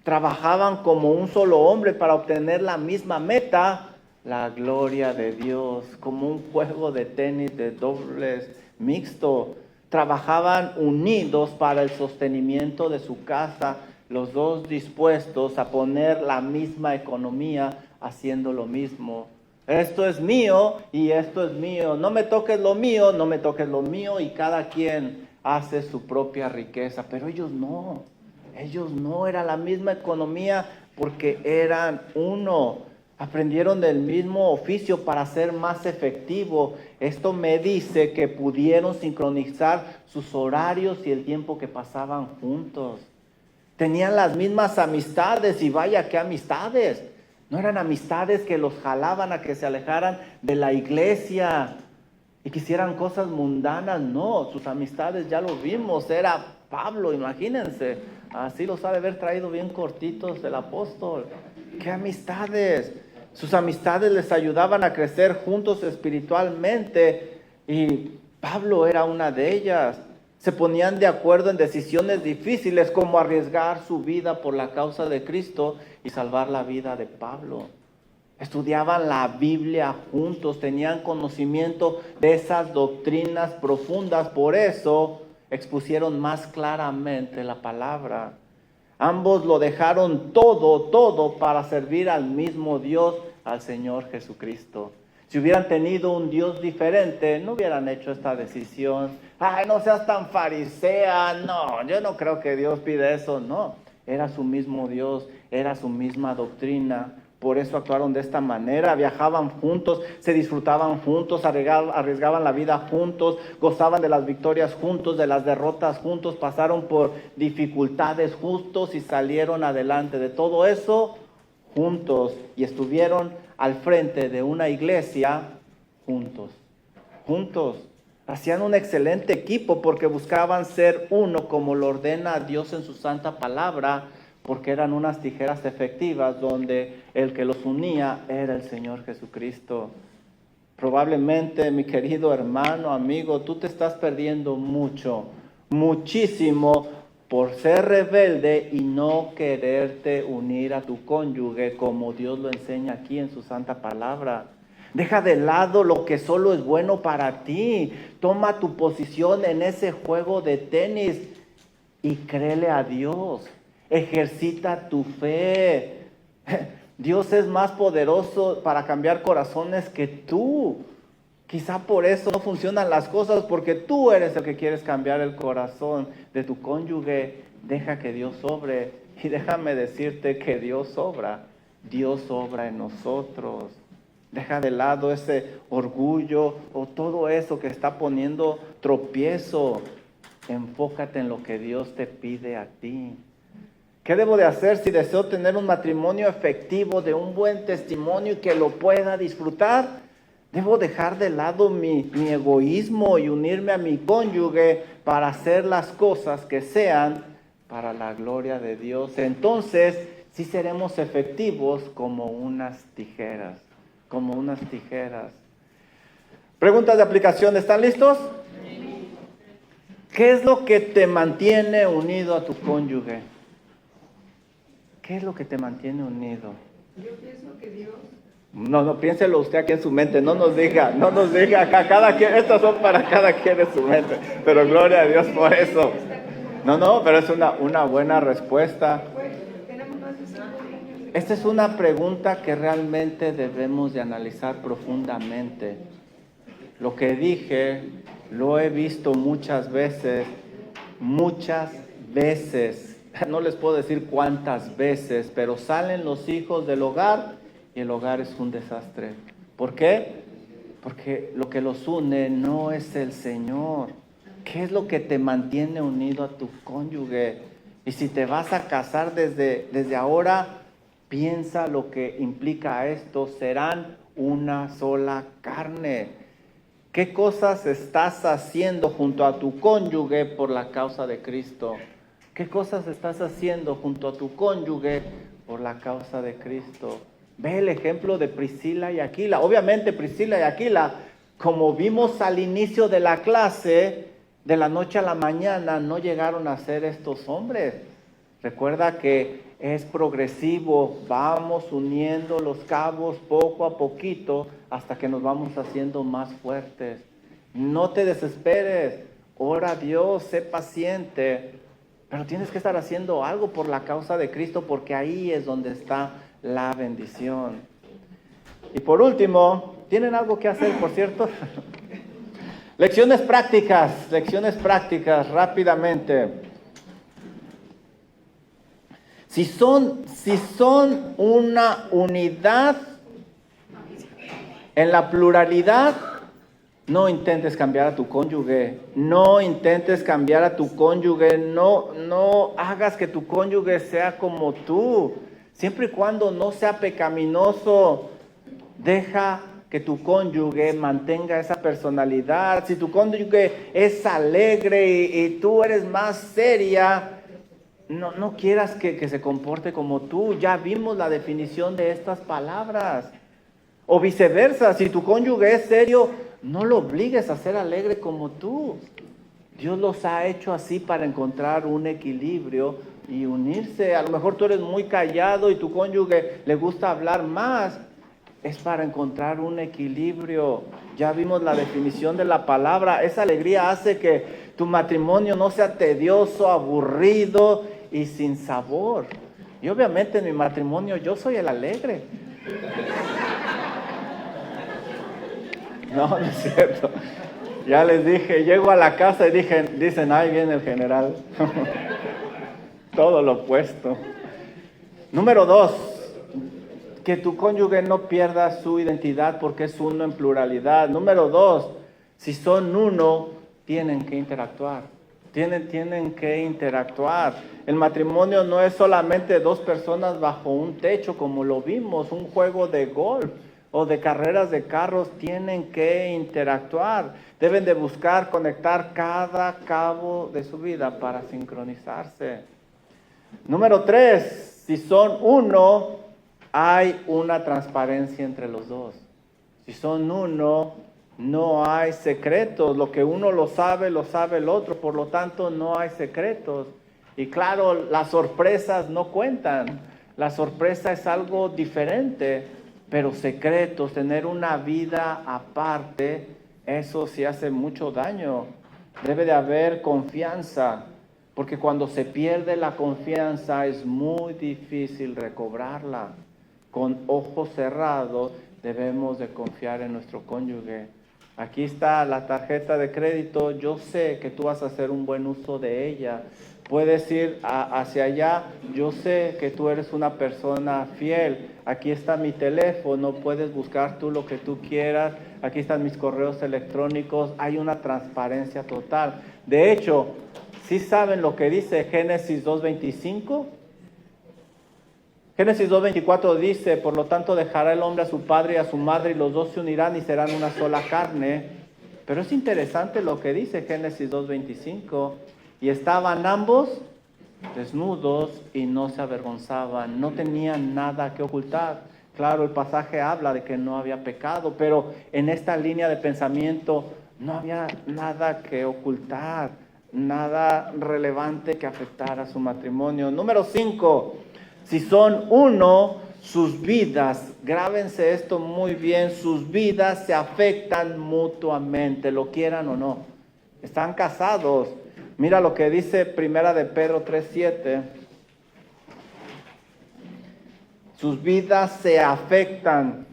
Trabajaban como un solo hombre para obtener la misma meta, la gloria de Dios, como un juego de tenis de dobles mixto. Trabajaban unidos para el sostenimiento de su casa, los dos dispuestos a poner la misma economía haciendo lo mismo. Esto es mío y esto es mío. No me toques lo mío, no me toques lo mío, y cada quien hace su propia riqueza. Pero ellos no, era la misma economía porque eran uno. Aprendieron del mismo oficio para ser más efectivo. Esto me dice que pudieron sincronizar sus horarios y el tiempo que pasaban juntos. Tenían las mismas amistades, y vaya qué amistades. No eran amistades que los jalaban a que se alejaran de la iglesia y quisieran cosas mundanas. No, sus amistades ya lo vimos. Era Pablo, imagínense. Así los ha de haber traído bien cortitos el apóstol. ¡Qué amistades! Sus amistades les ayudaban a crecer juntos espiritualmente, y Pablo era una de ellas. Se ponían de acuerdo en decisiones difíciles, como arriesgar su vida por la causa de Cristo y salvar la vida de Pablo. Estudiaban la Biblia juntos, tenían conocimiento de esas doctrinas profundas, por eso expusieron más claramente la palabra. Ambos lo dejaron todo para servir al mismo Dios, al Señor Jesucristo. Si hubieran tenido un Dios diferente, no hubieran hecho esta decisión. Ay, no seas tan farisea. No, yo no creo que Dios pide eso. No, era su mismo Dios, era su misma doctrina. Por eso actuaron de esta manera. Viajaban juntos, se disfrutaban juntos, arriesgaban la vida juntos, gozaban de las victorias juntos, de las derrotas juntos, pasaron por dificultades juntos y salieron adelante. De todo eso juntos, y estuvieron al frente de una iglesia juntos. Hacían un excelente equipo porque buscaban ser uno como lo ordena Dios en su santa palabra, porque eran unas tijeras efectivas donde el que los unía era el Señor Jesucristo. Probablemente, mi querido hermano, amigo, tú te estás perdiendo muchísimo por ser rebelde y no quererte unir a tu cónyuge como Dios lo enseña aquí en su santa palabra. Deja de lado lo que solo es bueno para ti. Toma tu posición en ese juego de tenis y créele a Dios. Ejercita tu fe. Dios es más poderoso para cambiar corazones que tú. Quizá por eso no funcionan las cosas, porque tú eres el que quieres cambiar el corazón de tu cónyuge. Deja que Dios obre. Y déjame decirte que Dios obra. Dios obra en nosotros. Deja de lado ese orgullo o todo eso que está poniendo tropiezo. Enfócate en lo que Dios te pide a ti. ¿Qué debo de hacer si deseo tener un matrimonio efectivo, de un buen testimonio y que lo pueda disfrutar? Debo dejar de lado mi egoísmo y unirme a mi cónyuge para hacer las cosas que sean para la gloria de Dios. Entonces, sí seremos efectivos como unas tijeras. Preguntas de aplicación, ¿están listos? ¿Qué es lo que te mantiene unido a tu cónyuge? ¿Qué es lo que te mantiene unido? Yo pienso que Dios... No, piénselo usted aquí en su mente, no nos diga, acá cada quien, estas son para cada quien en su mente, pero gloria a Dios por eso. No, pero es una buena respuesta. Esta es una pregunta que realmente debemos de analizar profundamente. Lo que dije, lo he visto muchas veces, no les puedo decir cuántas veces, pero salen los hijos del hogar y el hogar es un desastre. ¿Por qué? Porque lo que los une no es el Señor. ¿Qué es lo que te mantiene unido a tu cónyuge? Y si te vas a casar desde ahora, piensa lo que implica esto. Serán una sola carne. ¿Qué cosas estás haciendo junto a tu cónyuge por la causa de Cristo? ¿Qué cosas estás haciendo junto a tu cónyuge por la causa de Cristo? Ve el ejemplo de Priscila y Aquila. Obviamente Priscila y Aquila, como vimos al inicio de la clase, de la noche a la mañana no llegaron a ser estos hombres. Recuerda que es progresivo, vamos uniendo los cabos poco a poquito hasta que nos vamos haciendo más fuertes. No te desesperes, ora a Dios, sé paciente, pero tienes que estar haciendo algo por la causa de Cristo porque ahí es donde está la bendición. Y por último, ¿tienen algo que hacer, por cierto? Lecciones prácticas, rápidamente. Si son una unidad en la pluralidad, no intentes cambiar a tu cónyuge, no hagas que tu cónyuge sea como tú, siempre y cuando no sea pecaminoso, deja que tu cónyuge mantenga esa personalidad. Si tu cónyuge es alegre y tú eres más seria, no quieras que se comporte como tú. Ya vimos la definición de estas palabras. O viceversa, si tu cónyuge es serio, no lo obligues a ser alegre como tú. Dios los ha hecho así para encontrar un equilibrio y unirse. A lo mejor tú eres muy callado y tu cónyuge le gusta hablar más. Es para encontrar un equilibrio. Ya vimos la definición de la palabra. Esa alegría hace que tu matrimonio no sea tedioso, aburrido y sin sabor. Y obviamente en mi matrimonio yo soy el alegre. No es cierto. Ya les dije, llego a la casa y dicen, ahí viene el general. Todo lo opuesto. Número 2, que tu cónyuge no pierda su identidad porque es uno en pluralidad. Número 2, si son uno, tienen que interactuar. Tienen que interactuar. El matrimonio no es solamente dos personas bajo un techo, como lo vimos, un juego de golf o de carreras de carros. Tienen que interactuar. Deben de buscar conectar cada cabo de su vida para sincronizarse. Número 3, si son uno, hay una transparencia entre los dos. Si son uno, no hay secretos. Lo que uno lo sabe el otro. Por lo tanto, no hay secretos. Y claro, las sorpresas no cuentan. La sorpresa es algo diferente. Pero secretos, tener una vida aparte, eso sí hace mucho daño. Debe de haber confianza. Porque cuando se pierde la confianza es muy difícil recobrarla. Con ojos cerrados debemos de confiar en nuestro cónyuge. Aquí está la tarjeta de crédito. Yo sé que tú vas a hacer un buen uso de ella. Puedes ir hacia allá. Yo sé que tú eres una persona fiel. Aquí está mi teléfono. Puedes buscar tú lo que tú quieras. Aquí están mis correos electrónicos. Hay una transparencia total. De hecho, ¿sí saben lo que dice Génesis 2:25? Génesis 2:24 dice, por lo tanto dejará el hombre a su padre y a su madre y los dos se unirán y serán una sola carne. Pero es interesante lo que dice Génesis 2:25. Y estaban ambos desnudos y no se avergonzaban, no tenían nada que ocultar. Claro, el pasaje habla de que no había pecado, pero en esta línea de pensamiento no había nada que ocultar, nada relevante que afectara a su matrimonio. Número 5. Si son uno, sus vidas, grábense esto muy bien, sus vidas se afectan mutuamente, lo quieran o no. Están casados. Mira lo que dice Primera de Pedro 3:7. Sus vidas se afectan.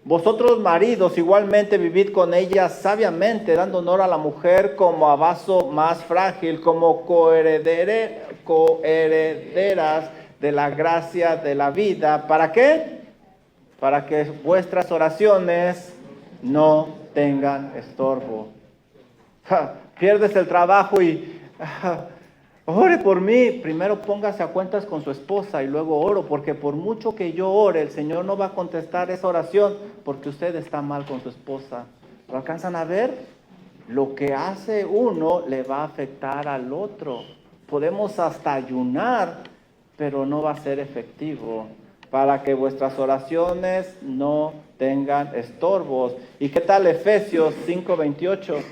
Vosotros maridos igualmente vivid con ella sabiamente, dando honor a la mujer como a vaso más frágil, como coherederas de la gracia de la vida. ¿Para qué? Para que vuestras oraciones no tengan estorbo. Pierdes el trabajo y ore por mí. Primero póngase a cuentas con su esposa y luego oro, porque por mucho que yo ore, el Señor no va a contestar esa oración porque usted está mal con su esposa. ¿Lo alcanzan a ver? Lo que hace uno le va a afectar al otro. Podemos hasta ayunar, pero no va a ser efectivo, para que vuestras oraciones no tengan estorbos. ¿Y qué tal Efesios 5:28?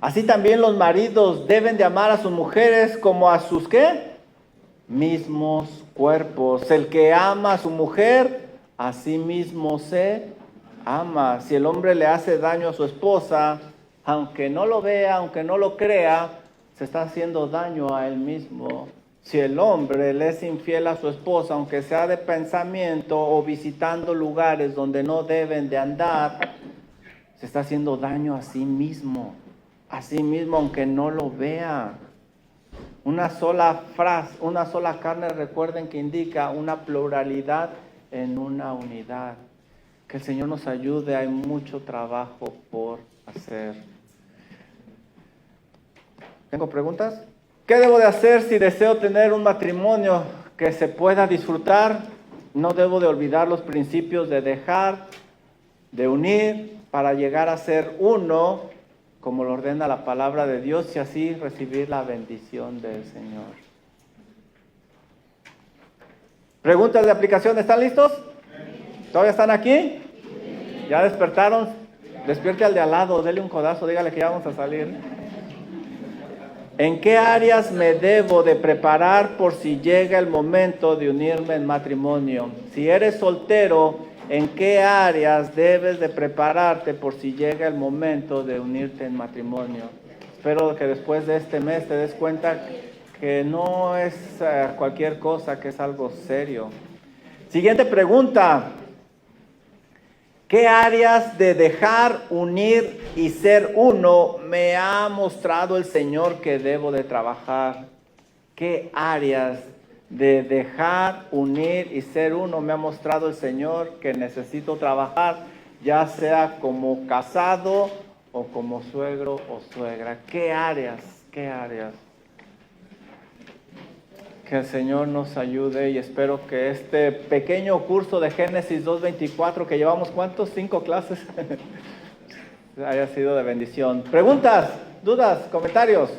Así también los maridos deben de amar a sus mujeres como a sus ¿qué? Mismos cuerpos. El que ama a su mujer, a sí mismo se ama. Si el hombre le hace daño a su esposa, aunque no lo vea, aunque no lo crea, se está haciendo daño a él mismo. Si el hombre le es infiel a su esposa, aunque sea de pensamiento o visitando lugares donde no deben de andar, se está haciendo daño a sí mismo. A sí mismo, aunque no lo vea. Una sola frase, una sola carne, recuerden que indica una pluralidad en una unidad. Que el Señor nos ayude, hay mucho trabajo por hacer. ¿Tengo preguntas? ¿Qué debo de hacer si deseo tener un matrimonio que se pueda disfrutar? No debo de olvidar los principios de dejar, de unir, para llegar a ser uno, como lo ordena la palabra de Dios, y así recibir la bendición del Señor. ¿Preguntas de aplicación? ¿Están listos? ¿Todavía están aquí? ¿Ya despertaron? Despierte al de al lado, dele un codazo, dígale que ya vamos a salir. ¿En qué áreas me debo de preparar por si llega el momento de unirme en matrimonio? Si eres soltero, ¿en qué áreas debes de prepararte por si llega el momento de unirte en matrimonio? Espero que después de este mes te des cuenta que no es cualquier cosa, que es algo serio. Siguiente pregunta. ¿Qué áreas de dejar, unir y ser uno me ha mostrado el Señor que debo de trabajar? ¿Qué áreas de dejar, unir y ser uno me ha mostrado el Señor que necesito trabajar, ya sea como casado o como suegro o suegra? ¿Qué áreas? ¿Qué áreas? Que el Señor nos ayude, y espero que este pequeño curso de Génesis 2:24 que llevamos, ¿cuántos? 5 clases, haya sido de bendición. ¿Preguntas? ¿Dudas? ¿Comentarios?